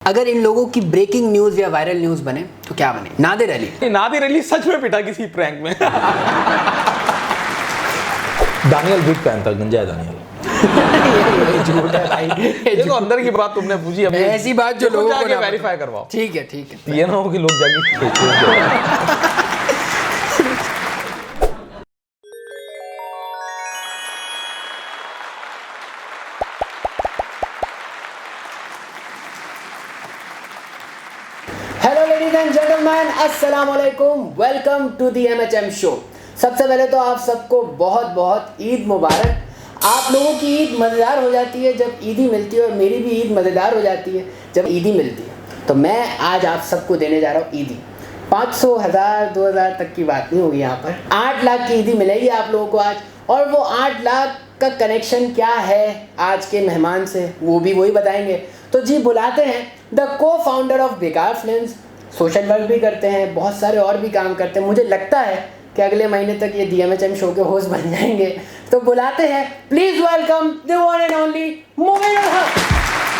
अगर इन लोगों की ब्रेकिंग न्यूज़ या वायरल न्यूज़ बने तो क्या बने? नादिर अली। नादिर अली सच में पिटा किसी प्रैंक में। दानियल बिग फैन था, गंजा है दानियल। ये झूठ है भाई, ये तो अंदर की बात तुमने पूछी, अब ऐसी बात जो लोगों को ना वेरीफाई करवाओ। ठीक है। ये ना हो कि लोग जाके हेलो लेडीज एंड जेंटलमैन, अस्सलाम वालेकुम, welcome to the MHM show. सबसे पहले तो आप सबको बहुत बहुत ईद मुबारक। आप लोगों की ईद मज़ेदार हो जाती है जब ईदी मिलती है, और मेरी भी ईद मज़ेदार हो जाती है जब ईदी मिलती है। तो मैं आज आप सबको देने जा रहा हूँ ईदी। 500, 1000, 2000 तक की बात नहीं होगी, यहाँ पर 8 लाख की ईदी मिलेगी आप लोगों को आज। और वो 8 लाख का कनेक्शन क्या है आज के मेहमान से, वो भी वही बताएंगे। तो जी बुलाते हैं द को फाउंडर ऑफ बेकार फिल्म्स। सोशल वर्क भी करते हैं, बहुत सारे और भी काम करते हैं। मुझे लगता है कि अगले महीने तक ये DMHM शो के होस्ट बन जाएंगे। तो बुलाते हैं, please welcome the one and only मोमिन उल हक।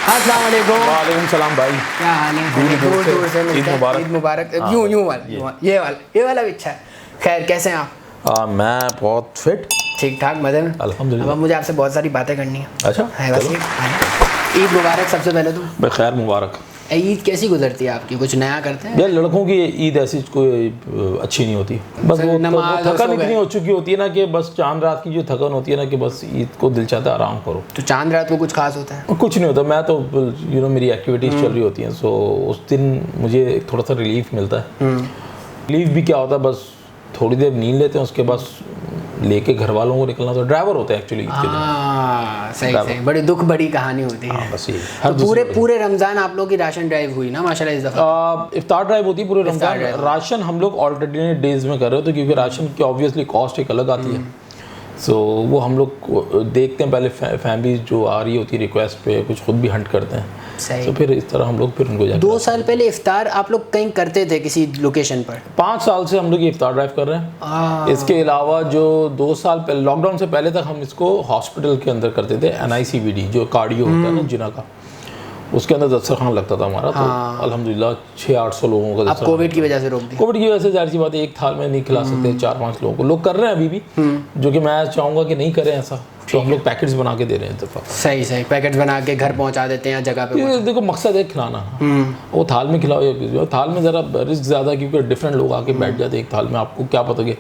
अस्सलाम वालेकुम। वालेकुम सलाम भाई, क्या हाल है? दूर से मिलते हैं। ईद मुबारक। यूं वाला, ये वाला भी अच्छा है। खैर, कैसे हैं आप? मैं बहुत फिट, ठीक ठाक, मजे में अल्हम्दुलिल्लाह। अब मुझे आपसे बहुत सारी बातें करनी है। अच्छा है बस। ईद मुबारक सबसे पहले तो। बखैर मुबारक। ईद कैसी गुजरती है आपकी? कुछ नया करते हैं? यार लड़कों की ईद ऐसी कोई अच्छी नहीं होती, बस वो थकन इतनी हो चुकी होती है ना कि बस चांद रात की जो थकन होती है ना कि बस ईद को दिल चाहता है आराम करो। तो चांद रात को कुछ खास होता है? कुछ नहीं होता, मैं तो मेरी एक्टिविटीज चल रही होती हैं, सो उस दिन मुझे थोड़ा सा रिलीफ मिलता है। रिलीफ भी क्या होता है, बस थोड़ी देर नींद लेते हैं, उसके बाद लेके घर वालों को निकलना। तो ड्राइवर होते हैं एक्चुअली ईद के दिन। सही बड़ी दुख बड़ी कहानी होती है। बस ये तो पूरे रमजान आप लोगों की राशन ड्राइव हुई ना माशाल्लाह इस दफा? इफ्तार ड्राइव होती है पूरे रमजान। राशन हम लोग ऑल्टरनेट डेज में कर रहे होते, क्योंकि राशन की ऑब्वियसली कॉस्ट एक अलग आती है। सो वो हम लोग देखते हैं पहले, फैमिली जो आ रही होती है रिक्वेस्ट पे, कुछ खुद भी हंट करते हैं। तो फिर इस तरह हम लोग फिर उनको जाते। 2 साल पहले इफ्तार आप लोग कहीं करते थे किसी लोकेशन पर? 5 साल से हम लोग ये इफ्तार ड्राइव कर रहे हैं। इसके अलावा जो 2 साल पहले लॉकडाउन से पहले तक हम इसको हॉस्पिटल के अंदर करते थे। NICVD जो कार्डियो होता है ना जिना का, उसके अंदर दस्तरखान लगता था हमारा। तो अल्हम्दुलिल्लाह 600-800 लोगों का। अब कोविड की वजह से रोक दिया। कोविड की वजह से जाहिर सी बात है, एक थाल में नहीं खिला सकते 4-5 लोगों को। लोग कर रहे हैं अभी भी, जो कि मैं चाहूँगा कि नहीं करें ऐसा। तो हम लोग पैकेट्स बना के दे रहे हैं इत्तेफाक। सही पैकेट्स बना के घर पहुंचा देते हैं जगह पे। देखो मकसद है खिलाना, वो थाल में खिलाओ या किसी थाल में ज़रा रिस्क ज़्यादा, क्योंकि डिफरेंट लोग आके बैठ जाते हैं एक थाल में, आपको क्या पता कि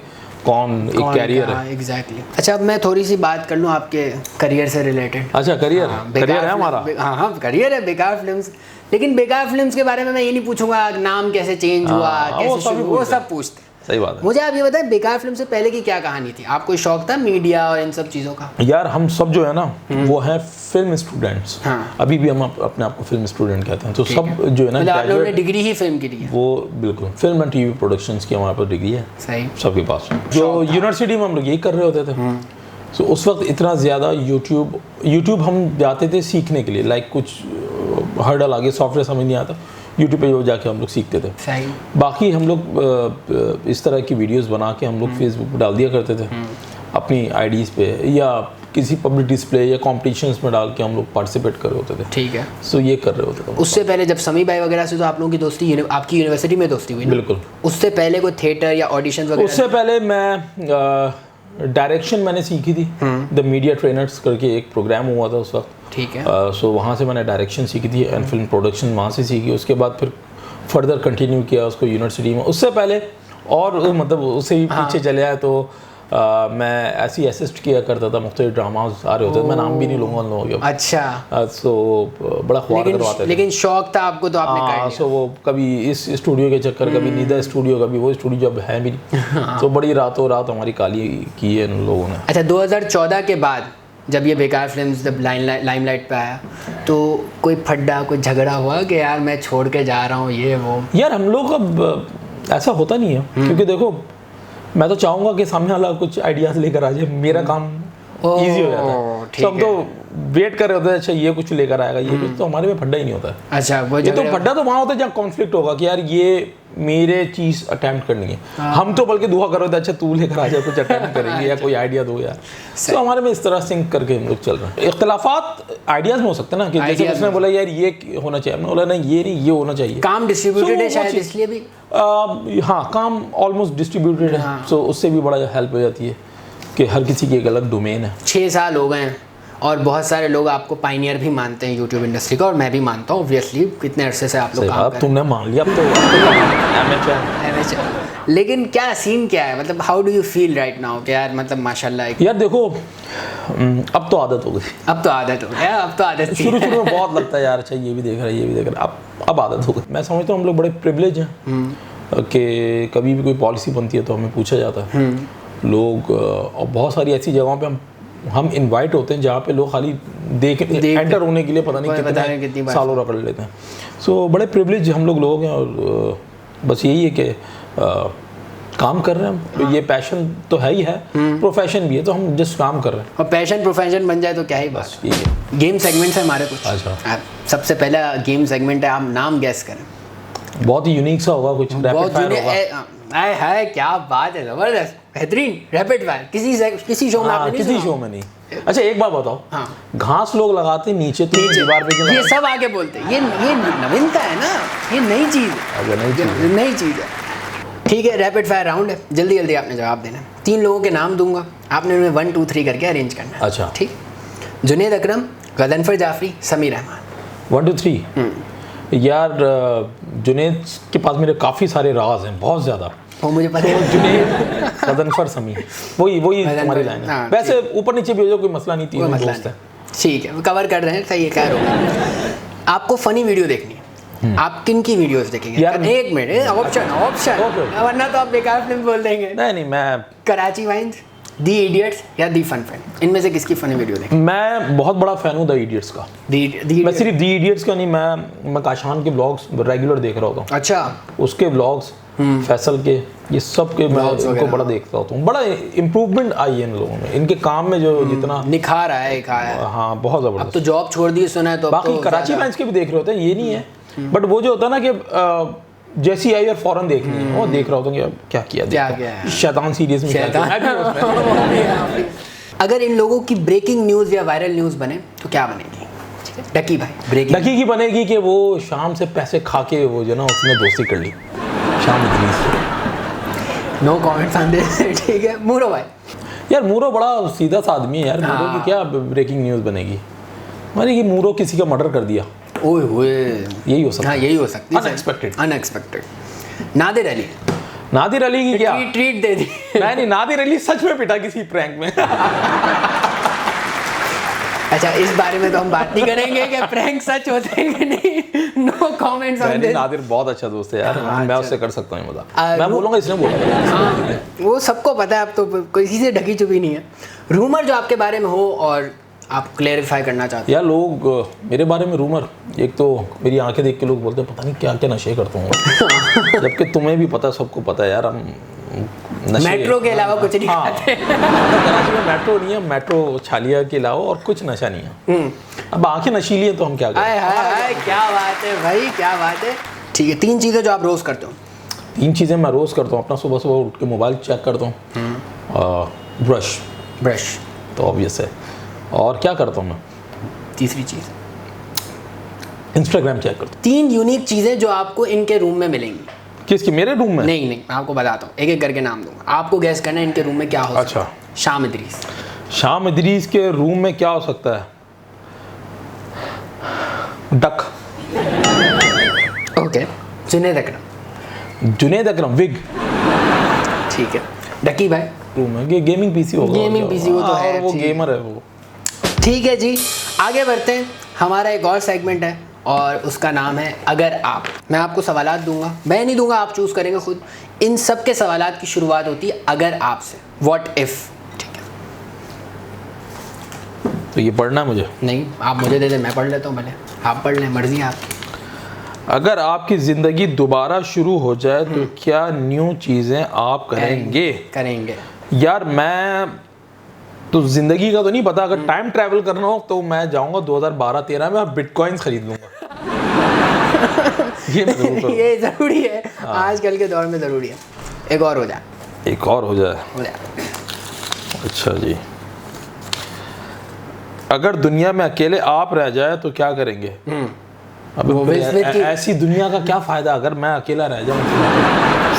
कौन एक कैरियर है। एग्जैक्टली। अच्छा, अब मैं थोड़ी सी बात कर लूँ आपके करियर से रिलेटेड। अच्छा, करियर है हमारा। हाँ, करियर है बेकार फिल्म्स। लेकिन बेकार फिल्म्स के बारे में मैं ये नहीं पूछूंगा नाम कैसे चेंज हुआ, कैसे शुरू, वो सब पूछते हैं। सही बात है। मुझे आप ये बताएं, बेकार फिल्म से पहले की क्या कहानी थी? आपको शौक था मीडिया और इन सब चीज़ों का? यार हम सब जो है ना वो हैं फिल्म स्टूडेंट्स। अभी भी हम अपने आप को फिल्म स्टूडेंट कहते हैं। तो सब जो है ना, आप लोगों ने डिग्री ही फिल्म की ली है? वो बिल्कुल फिल्म एंड TV प्रोडक्शंस की हमारे पास डिग्री है। सही, सबके पास। जो यूनिवर्सिटी में हम लोग यही कर रहे होते थे। तो उस वक्त इतना ज़्यादा यूट्यूब हम जाते थे सीखने के लिए, लाइक कुछ हर्डल आगे सॉफ्टवेयर समझ नहीं आता, यूट्यूब पे जाके हम लोग सीखते थे। सही। बाकी हम लोग इस तरह की वीडियोस बना के हम लोग फेसबुक पे डाल दिया करते थे अपनी आईडीज़ पे, या किसी पब्लिक डिस्प्ले या कॉम्पिटिशन्स में डाल के हम लोग पार्टिसिपेट कर रहे होते थे। ठीक है। सो ये कर रहे होते थे। उससे पहले जब समी भाई वगैरह से तो आप लोगों की दोस्ती आपकी यूनिवर्सिटी में दोस्ती हुई ना? बिल्कुल। उससे पहले कोई थिएटर या ऑडिशन वगैरह? उससे पहले मैं डायरेक्शन मैंने सीखी थी। द मीडिया ट्रेनर्स करके एक प्रोग्राम हुआ था उस वक्त। ठीक है। सो वहाँ से मैंने डायरेक्शन सीखी थी एंड फिल्म प्रोडक्शन वहाँ से सीखी। उसके बाद फिर फर्दर कंटिन्यू किया उसको यूनिवर्सिटी में। उससे पहले और मतलब उससे ही पीछे चले आए तो मैं ऐसी असिस्ट किया करता था, मुख्तलिफ ड्रामाज आ रहे होते थे, मैं नाम भी नहीं लूँगा उन लोगों के। अच्छा। सो बड़ा ख्वाब करवाते थे। लेकिन शौक था आपको तो आपने कर लिया। सो वो कभी इस स्टूडियो के चक्कर, कभी नीदा स्टूडियो, कभी वो स्टूडियो जब है भी नहीं। तो बड़ी रातों रात हमारी काली की है उन लोगों ने। अच्छा, 2014 के बाद जब ये बेकार फिल्म्स जब लाइमलाइट पे आया, तो कोई फड्डा, कोई झगड़ा हुआ कि यार मैं छोड़ के जा रहा हूँ ये वो? यार हम लोग अब ऐसा होता नहीं है, क्योंकि देखो मैं तो चाहूँगा कि सामने वाला कुछ आइडियाज़ लेकर आ जाए, मेरा काम इजी हो जाता है। तो हम तो वेट कर रहे होते हैं, अच्छा ये कुछ लेकर आएगा, ये कुछ, तो हमारे में फड्डा ही नहीं होता है। अच्छा, वो ये तो फड्डा तो वहाँ होता है जहाँ कॉन्फ्लिक्ट होगा कि यार ये मेरे चीज़ अटेम्प्ट करनी है। हम तो बल्कि दुआ करो तो अच्छा तू लेकर आ जा, कुछ अटेम्प्ट करेंगे या कोई आइडिया दो यार। तो हमारे में इस तरह सिंक करके हम लोग चल रहे हैं। इख्तलाफात आइडियाज़ में हो सकते हैं ना, कि जैसे उसने बोला यार ये होना चाहिए, हमने बोला नहीं ये नहीं, ये होना चाहिए। काम डिस्ट्रीब्यूटेड है शायद इसलिए भी। हाँ, काम ऑलमोस्ट डिस्ट्रीब्यूटेड है, सो उससे भी बड़ा हेल्प हो जाती है कि हर किसी की एक अलग डोमेन है। 6 साल हो गए हैं और बहुत सारे लोग आपको पायनियर भी मानते हैं यूट्यूब इंडस्ट्री का, और मैं भी मानता हूँ ऑब्वियसली, कितने अरसे से आप लोग काम कर रहे हैं। तुमने मान लिया अब तो MHM। लेकिन क्या सीन क्या है, मतलब how do you feel right now कि यार मतलब माशाल्लाह यार देखो, अब तो आदत हो गई। अब तो आदत हो गया, अब तो आदत थी। शुरू में बहुत लगता है यार, अच्छा ये भी देख रहा है, ये भी देख रहा है, अब आदत हो गई। मैं समझता हूँ हम लोग बड़े प्रिविलेज हैं कि कभी भी कोई पॉलिसी बनती है तो हमें पूछा जाता है। लोग और बहुत सारी ऐसी जगहों पे हम इनवाइट होते हैं जहाँ पे लोग खाली देख एंटर होने के लिए पता नहीं कितने सालों रगड़ लेते हैं। सो बड़े प्रिविलेज हम लोग हैं, और बस यही है कि काम कर रहे हैं। तो ये पैशन तो है ही है, प्रोफेशन भी है, तो हम जस्ट काम कर रहे हैं। और पैशन प्रोफेशन बन जाए तो क्या ही बस। यही है। गेम सेगमेंट है हमारे कुछ। अच्छा, सबसे पहला गेम सेगमेंट है, आप नाम गैस करें। बहुत ही यूनिक सा होगा, कुछ रैपिड फायर होगा। है क्या बात है, जबरदस्त, बेहतरीन। रैपिड फायर किसी शो में आपने नहीं किसी सुना? शो में नहीं। अच्छा एक बात बताओ, हाँ। घास लोग लगाते नीचे, तो दीवार पे क्यों ये लगाते? सब आगे बोलते हैं, ये नवीनता है ना, ये नई चीज़ है। अच्छा, नई चीज़ है। नई चीज़ है। ठीक है, रैपिड फायर राउंड है, जल्दी जल्दी आपने जवाब देना है। 3 लोगों के नाम दूंगा, आपने उन्हें 1 2 3 करके अरेंज करना है। अच्छा, ठीक। जुनेद अकरम, गदनफर जाफरी, समीर रहमान। 1 2 3। यार जुनेद के पास मेरे काफ़ी सारे राज हैं, बहुत ज़्यादा। वो मुझे पता है। जुनेद, गदनफर, समीर, वही हमारी लाइन है। हाँ, वैसे ऊपर नीचे भी हो जाए कोई मसला नहीं, तीनों दोस्त हैं। ठीक है, कवर कर रहे हैं, सही है, खैर होगा। आपको फनी वीडियो देखनी है, आप किन की वीडियोस देखेंगे? यार, एक मिनट, ऑप्शन, वरना तो आप बेकार फिल्म बोल देंगे। नहीं, मैं कराची वाइन्स, दी इडियट्स या दी फन फ्रेंड, इनमें से किसकी फनी वीडियो देखेंगे? मैं बहुत बड़ा फ़ैन हूँ द इडियट्स का। मैं सिर्फ द इडियट्स का नहीं, मैं काशान के व्लॉग्स रेगुलर देख रहा होता हूँ। अच्छा, उसके व्लॉग्स, फैसल के, ये सब के मैं उनको बड़ा देखता होता हूँ। बड़ा इम्प्रूवमेंट आई है इन लोगों में, इनके काम में जो जितना निखार आया है। हाँ, बहुत अब ज़बरदस्त। तो जॉब छोड़ दी सुना है तो। बाकी कराची वाइन्स के भी देख रहे होते हैं, ये नहीं है, बट वो जो होता है ना कि जैसी आई और फौरन देखनी है, वो देख रहा होता हूँ कि क्या किया शैतान सीरीज में। अगर इन लोगों की ब्रेकिंग न्यूज़ या वायरल न्यूज़ बने तो क्या बनेगी? डकी भाई, ब्रेकिंग डकी की बनेगी कि वो शाम से पैसे खा के वो जो ना उसने दोस्ती कर ली शाम इतनी। No comments on this. ठीक है, मूरो भाई। यार मूरो बड़ा सीधा सा आदमी है यार, मूरो की क्या ब्रेकिंग न्यूज़ बनेगी? मानी कि मूरो किसी का मर्डर कर दिया, ओए होए, यही हो सकता है। हाँ, यही हो सकती है। अनएक्सपेक्टेड। नादिर अली की क्या ट्रीट दे दी। नहीं, नादिर अली सच में पिटा किसी प्रैंक में। अच्छा, इस बारे में तो हम बात नहीं करेंगे कि प्रैंक सच होते हैं कि नहीं। No comments on this. Nadir बहुत अच्छा दोस्त है यार, मैं उससे कर सकता हूँ मजाक। मैं बोलूँगा, इसने बोला। हाँ, वो सबको पता है, अब तो किसी से ढकी चुपी नहीं है। रूमर जो आपके बारे में हो और आप क्लेरिफाई करना चाहते हैं? यार लोग मेरे बारे में रूमर, एक तो मेरी आंखें देख के लोग बोलते हैं पता नहीं क्या क्या नशे करता हूँ। जबकि तुम्हें भी पता है, सबको पता है यार, हम मेट्रो के अलावा कुछ नहीं खाते। कराची में मेट्रो नहीं है, मेट्रो छालिया के अलावा और कुछ नशा नहीं है। अब आंखें नशीली हैं तो हम क्या करें? हाय, क्या बात है भाई, क्या बात है। ठीक है, 3 चीज़ें जो आप रोज़ करते हो? 3 चीज़ें मैं रोज़ करता हूँ। अपना सुबह उठ के मोबाइल चेक करता हूँ, ब्रश तो ऑब्वियस है, और क्या करता हूँ मैं? तीसरी चीज़, इंस्टाग्राम चेक करता हूँ। 3 यूनिक चीज़ें जो आपको इनके रूम में मिलेंगी। किसकी? मेरे रूम में? नहीं, मैं आपको बताता हूँ, एक एक करके नाम दूंगा, आपको गैस करना है इनके रूम में क्या हो सकता है। अच्छा, शाम इदरीस के रूम में क्या हो सकता है? डक। ओके। जुनेद अकरम विग। ठीक है। डकी भाई रूम है, गेमिंग पीसी होगा। गेमिंग पीसी वो तो है, और वो गेमर है वो। ठीक है जी, आगे बढ़ते हैं। हमारा एक और सेगमेंट है और उसका नाम है अगर आप। मैं आपको सवालात दूंगा, मैं नहीं दूंगा, आप चूज करेंगे खुद। इन सब के सवालात की शुरुआत होती है अगर आप से, व्हाट इफ। ठीक है, तो ये पढ़ना मुझे? नहीं, आप मुझे दे दें, मैं पढ़ लेता हूँ, भले आप पढ़ लें, मर्जी है आपकी। अगर आपकी जिंदगी दोबारा शुरू हो जाए तो क्या न्यू चीजें आप करेंगे? यार मैं तो जिंदगी का तो नहीं पता, अगर टाइम ट्रैवल करना हो तो मैं जाऊंगा 2012-13 में और बिटकॉइंस खरीद लूंगा। ये मैं जरूर करूँगा। ये ज़रूरी है, आजकल के दौर में ज़रूरी है। एक और हो जाए, एक और हो जाए। हो जाए। अच्छा जी, अगर दुनिया में अकेले आप रह जाए तो क्या करेंगे? अब वो भी इसमें कि- ऐसी दुनिया का क्या फायदा अगर मैं अकेला रह जाऊं?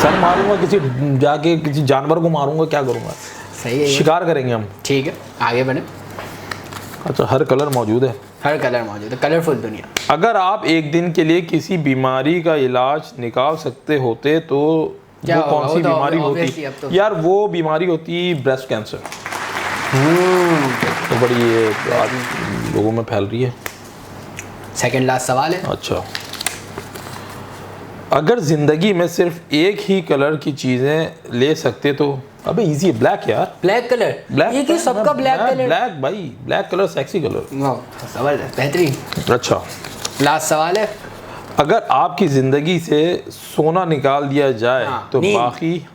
सर मारूंगा किसी, जाके किसी जानवर को मारूंगा, क्या करूंगा? सही है ये। शिकार करेंगे हम। ठीक है, आगे बढ़े। अच्छा, हर कलर मौजूद है। हर कलर मौजूद है, कलरफुल दुनिया। अगर आप एक दिन के लिए किसी बीमारी का इलाज निकाल सकते होते तो क्या वो होगा? कौन वो सी तो बीमारी obviously होती? अब तो- यार वो बीमारी होती ब्रेस्ट कैंसर। तो बड़ी ये आज लोगों में फैल रही है। सेकंड लास्ट सवाल है। अच्छा, अगर जिंदगी में सिर्फ एक ही कलर की चीजें ले सकते तो? अबे इजी है, ब्लैक यार। Black colour. ब्लैक ये कि सबका ब्लैक कलर। ब्लैक भाई, ब्लैक कलर सेक्सी कलर। वाह, जबरदस्त, बेहतरीन। अच्छा, लास्ट सवाल है। अगर आपकी जिंदगी से सोना निकाल दिया जाए हाँ, तो नींद। बाकी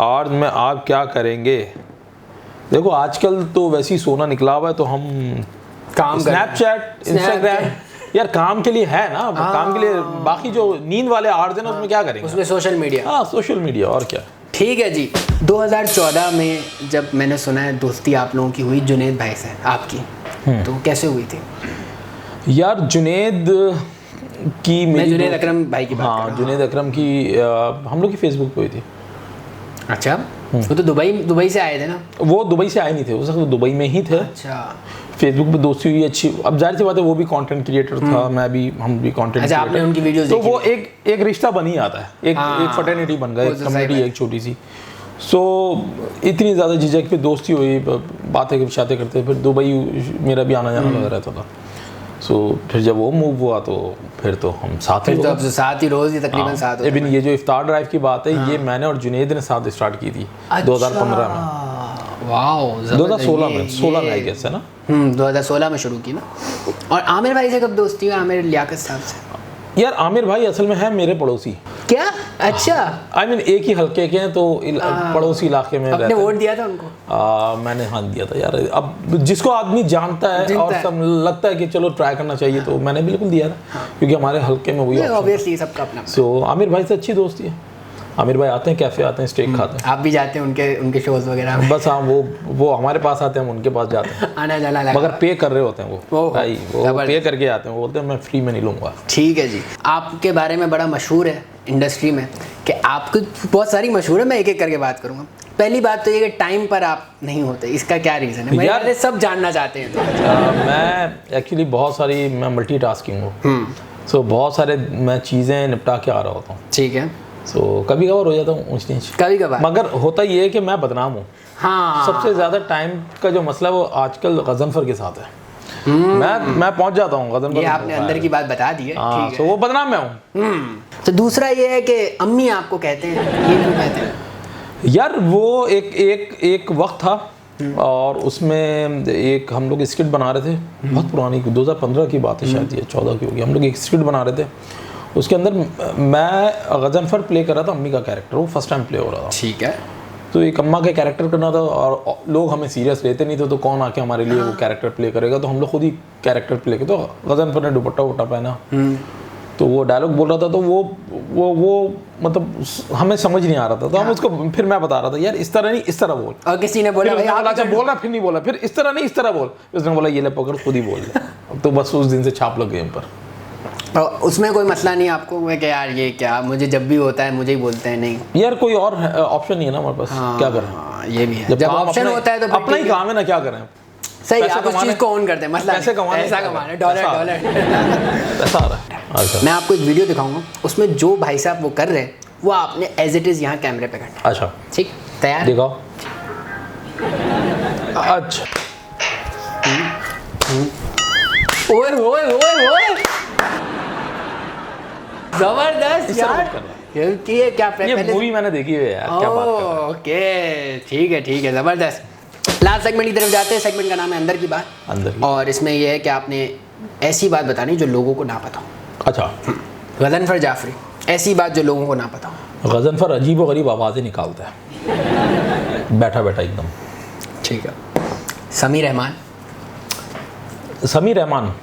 आर्ज में आप क्या करेंगे? देखो आजकल तो वैसे ही सोना निकला हुआ है तो हम काम स्नैपचैट, इंस्टाग्राम, यार काम के लिए है ना, काम के लिए। बाकी जो नींद वाले आर्ज है ना उसमें क्या करेंगे? उसमें सोशल मीडिया। हाँ, सोशल मीडिया, और क्या। ठीक है जी। 2014 में जब मैंने सुना है दोस्ती आप लोगों की हुई जुनैद भाई से आपकी, तो कैसे हुई थी? यार जुनैद की मैं मेरी जुनैद अकरम भाई की बात कर हाँ, रहा हूँ। जुनैद अकरम की हम लोग की फेसबुक पे हुई थी। अच्छा, वो तो दुबई से आए थे ना? वो दुबई से आए नहीं थे, उस वक्त वो दुबई में ही थे। अच्छा। फेसबुक पे दोस्ती हुई अच्छी। अब जाहिर सी बात है वो भी कंटेंट क्रिएटर था, मैं भी, हम भी कंटेंट अच्छा, आपने उनकी वीडियोस तो देखी? वो एक रिश्ता बन ही आता है, एक फ्रेटर्निटी बन गया, वो एक तो सही कम्युनिटी, बात। एक छोटी सी। सो इतनी ज़्यादा झिझक पे दोस्ती हुई, बातें शातें करते, फिर दुबई मेरा भी आना जाना लगा रहता था। सो फिर जब वो मूव हुआ तो फिर तो हम साथ ही फिर तो अब साथ ही रोज ही तकरीबन साथ होते इवन ये जो इफ्तार ड्राइव की बात है, ये मैंने और जुनैद ने साथ स्टार्ट की थी 2015 में। वाओ, 2016 में, 16 में आई गेस है ना। 2016 में शुरू की ना। और आमिर भाई से कब दोस्ती हुई? आमिर लियाकत साहब से? यार आमिर भाई असल में है मेरे पड़ोसी। क्या? अच्छा, आई मीन एक ही हल्के के हैं तो पड़ोसी इलाके में आपने रहते हैं। वोट दिया था उनको? मैंने हाँ दिया था यार। अब जिसको आदमी जानता है और सब लगता है कि चलो ट्राई करना चाहिए, तो मैंने बिल्कुल दिया था, क्योंकि हमारे हल्के में वही option ऑब्वियसली सबका अपना। था। सो आमिर भाई से अच्छी दोस्ती है। आमिर भाई आते हैं, कैफे आते हैं, स्टेक खाते हैं। आप भी जाते हैं उनके शोज वगैरह में? बस हाँ, वो हमारे पास आते हैं, हम उनके पास जाते हैं। आना जाना लगा। मगर पे कर रहे होते हैं वो ओहो, भाई, वो जबरदस्त। पे करके आते हैं। वो बोलते हैं मैं फ्री में नहीं लूँगा। ठीक है जी। आपके बारे में बड़ा मशहूर है इंडस्ट्री में कि आपको बहुत सारी मशहूर है, मैं एक एक करके बात करूँगा। पहली बात तो ये कि टाइम पर आप नहीं होते, इसका क्या रीज़न है? यार- मेरे सब जानना चाहते हैं। मैं एक्चुअली बहुत सारी, मैं मल्टीटास्किंग हूँ। सो बहुत सारे मैं चीज़ें निपटा के आ रहा होता हूँ। ठीक है। सो कभी कभार हो जाता हूँ ऊंच नीच, कभी कभार। मगर होता ये है कि मैं बदनाम हूँ। हाँ, सबसे ज़्यादा टाइम का जो मसला है वो आजकल गजनफर के साथ है। मैं पहुँच जाता हूँ गजनफर। ये आपने अंदर की बात बता दी है। हाँ, ठीक सो है। वो बदनाम मैं हूँ। तो दूसरा ये है कि अम्मी आपको कहते हैं, ये क्यों कहते हैं? यार वो एक वक्त था और उसमें एक हम लोग स्किट बना रहे थे, बहुत पुरानी 2015 की बात है शायद, ये 14 की होगी। हम लोग एक स्किट बना रहे थे, उसके अंदर मैं गजनफर प्ले कर रहा था, अम्मी का कैरेक्टर, वो फर्स्ट टाइम प्ले हो रहा था। ठीक है। तो एक अम्मा का कैरेक्टर करना था और लोग हमें सीरियस लेते नहीं थे, तो कौन आके हमारे लिए वो कैरेक्टर प्ले करेगा, तो हम लोग खुद ही कैरेक्टर प्ले किया। तो गजनफर ने दुपट्टा वुट्टा पहना, तो वो डायलॉग बोल रहा था, तो वो मतलब हमें समझ नहीं आ रहा था, तो हम उसको, फिर मैं बता रहा था यार इस तरह नहीं, इस तरह बोल। और किसी ने बोला भाई आप अच्छा बोल रहा, फिर नहीं बोला, फिर इस तरह नहीं, इस तरह बोल। उसने बोला ये ले पकड़, खुद ही बोल ले। तो बस उस दिन से छाप लग गई हम पर। और उसमें कोई मसला नहीं आपको हुआ कि यार ये क्या, मुझे जब भी होता है मुझे ही बोलते हैं? नहीं यार कोई और ऑप्शन नहीं है ना हमारे पास, क्या करें? हाँ, ये भी है। जब काम ऑप्शन अपना- होता है तो फिर अपना ही ठीक है। काम है ना, क्या करें? सही, पैसे आप उस कमाने- चीज़ को ऑन करते हैं, मसला पैसे कमाने- पैसा कमाना, डॉलर पैसा- डॉलर। ऐसा आ रहा है। अच्छा मैं आपको एक वीडियो दिखाऊंगा, उसमें जो भाई साहब वो कर रहे हैं वो आपने एज इट इज़ यहाँ कैमरे पे करना है। अच्छा, ठीक, तैयार? दिखाओ। अच्छा, ओए ओए ओए ओए, जबरदस्त इस तरह यार। मत करना। ये क्या ये मूवी मैंने देखी है यार, क्या बात कर रहे हैं। ओके, ठीक है, जबरदस्त। लास्ट सेगमेंट की तरफ जाते हैं। सेगमेंट का नाम है अंदर की बात। अंदर की। और इसमें यह है कि आपने ऐसी बात बतानी जो लोगों को ना पता हो। अच्छा, गजनफर जाफरी, ऐसी बात जो लोगों को ना पता हो। गजनफर अजीब व गरीब आवाज़ें निकालता है, बैठा बैठा एकदम। ठीक है। समीर रहमान। समीर रहमान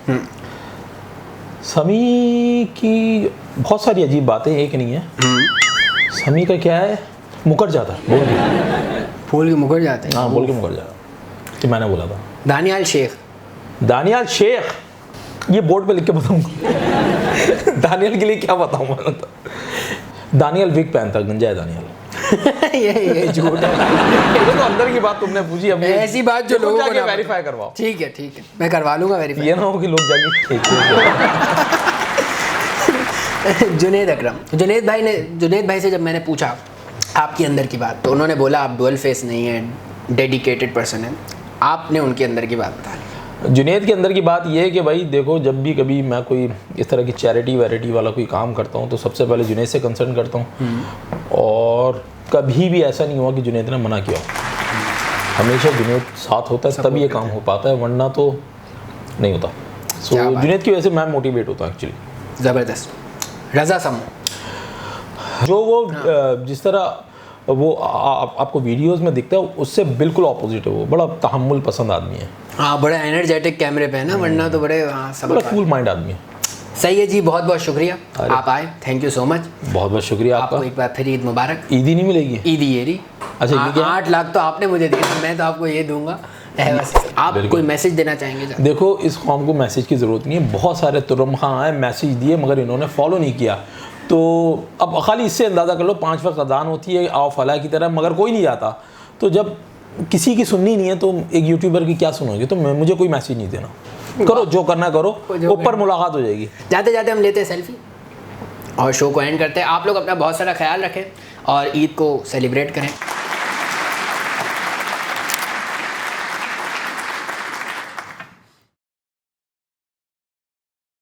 समी की बहुत सारी अजीब बातें, एक नहीं है। समी का क्या है, मुकर जाता है बोल के। फूल के मुकर जाते हैं। हाँ, बोल के मुकर जाता, कि मैंने बोला था। दानियाल शेख। दानियाल शेख, ये बोर्ड पे लिख के बताऊंगा। दानियाल के लिए क्या बताऊं मैं तो। दानियाल विग पहनता, गंजा है दानियाल। ये झूठ है। ये तो अंदर की बात तुमने पूछी, अब ऐसी बात जो लोगों को जाके वेरीफाई करवाओ। ठीक है, मैं करवा लूंगा वेरीफाई। ये ना हो कि लोग जाके जुनेद अकरम, जुनेद भाई से जब मैंने पूछा आपकी अंदर की बात, तो उन्होंने बोला आप डुअल फेस नहीं है, डेडिकेटेड पर्सन है। आपने उनके अंदर की बात बता दी। जुनेद के अंदर की बात ये है कि भाई देखो, जब भी कभी मैं कोई इस तरह की चैरिटी वैरिटी वाला कोई काम करता हूँ तो सबसे पहले जुनेद से कंसर्न करता हूँ। और कभी भी ऐसा नहीं हुआ कि जुनेद ने मना किया। हमेशा जुनेद साथ होता है तभी ये काम हो पाता है, वरना तो नहीं होता। सो जुनेद की वजह से मैं मोटिवेट होता हूँ एक्चुअली। ज़बरदस्त। रज़ा समू, जो वो जिस तरह वो आपको वीडियोस में दिखता है उससे बिल्कुल ऑपोजिट है। वो बड़ा तहम्मुल पसंद आदमी है। हाँ, बड़ा एनर्जेटिक कैमरे पे है ना, वरना तो बड़े बड़ा कूल माइंड आदमी है। सही है जी, बहुत बहुत शुक्रिया आप आए, थैंक यू सो मच। बहुत बहुत शुक्रिया आपका। एक बार फिर ईद मुबारक। ईद ही नहीं मिलेगी, ईद येरी। अच्छा, 8 लाख तो आपने मुझे दिया, मैं तो आपको ये दूंगा। आप कोई मैसेज देना चाहेंगे? देखो, इस कौम को मैसेज की ज़रूरत नहीं है। बहुत सारे तुरमखा आए, मैसेज दिए, मगर इन्होंने फॉलो नहीं किया। तो अब खाली इससे अंदाज़ा कर लो, 5 वक्त अजान होती है आओ फलाह की तरह, मगर कोई नहीं आता। तो जब किसी की सुननी नहीं है तो एक यूट्यूबर की क्या सुनोगे? तो मुझे कोई मैसेज नहीं देना, करो जो करना करो, ऊपर मुलाकात हो जाएगी। जाते जाते हम लेते हैं सेल्फी और शो को एंड करते हैं। आप लोग अपना बहुत सारा ख्याल रखें और ईद को सेलिब्रेट करें।